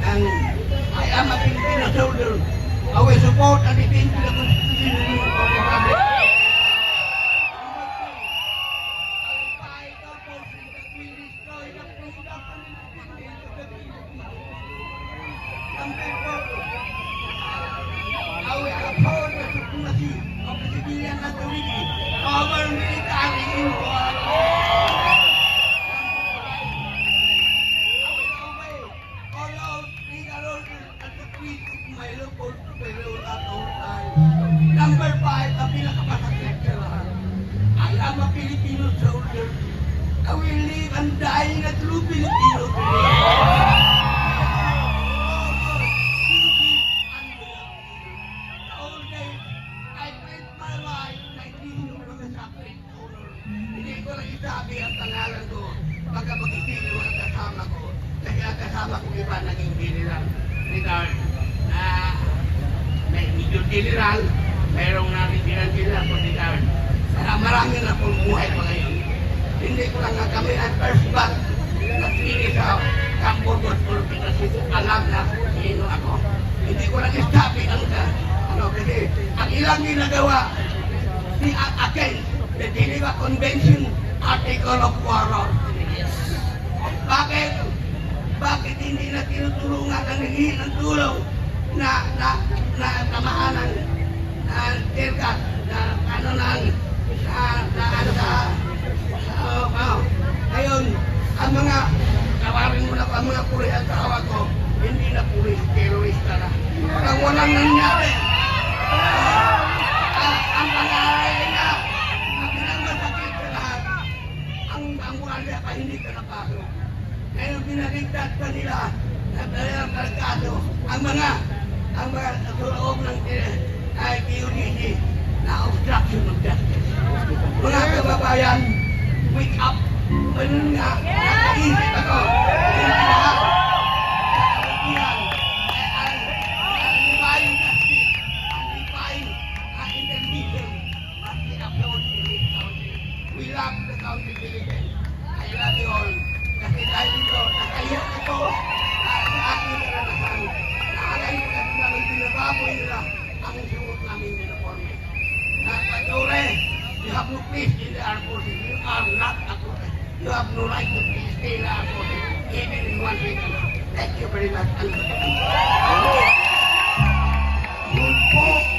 And I am a Filipino soldier. I will support and defend the Constitution of the Republic. I will uphold the supremacy of the civilian authority over military influence. I will obey all of legal orders and decrees of my local superior at all times. Number 5, ang pinakamasakit sa lahat. I am a Filipino soldier. I will live and die in a true Filipino today. Hindi ko lang isabi ang pangalan ko pagka mag-isili ang kasama ko. Kasi ang kasama ko iba naging general. Retired. May medyo general, mayroong natin general po retired. Kaya marami na pong buhay pa ngayon. Hindi ko lang nga kami ang first batch na pili sa Campo Gospel kasi alam na sino ako. Hindi ko lang isabi ang kasi ang ilang ginagawa ni akin the Geneva Convention Article of War. Bakit hindi na tinutulungan ang nanghihingi ng tulong na tamaan ng tirgas ngayon ang mga kawarin mo na ang mga pulis at kawa ko hindi na pulis, terorista na parang walang nangyari. Ang pangaray na ang pinagmasakit sa lahat ang wala pa hindi ka napasok. Ngayon pinaligtas pa nila na talagang kargado ang mga loob ng PUDC na obstruction of justice. Mga kababayan, wake up! Ganun nga, nakaisip ako. Hindi lahat. Yan. Ang divine justice, ang divine intervention must be applauded in this country. We love the country Philippines. I love you all. Kasi dahil ito, nakaiyak ito sa aking karanasan. Naalay ko kasi namin binababoy nila ang suot namin uniforme. Patuloy, you have no place in the armed forces. You are not a force. You have no right to stay in the armed forces, even in one week. Thank you very much. Yun po.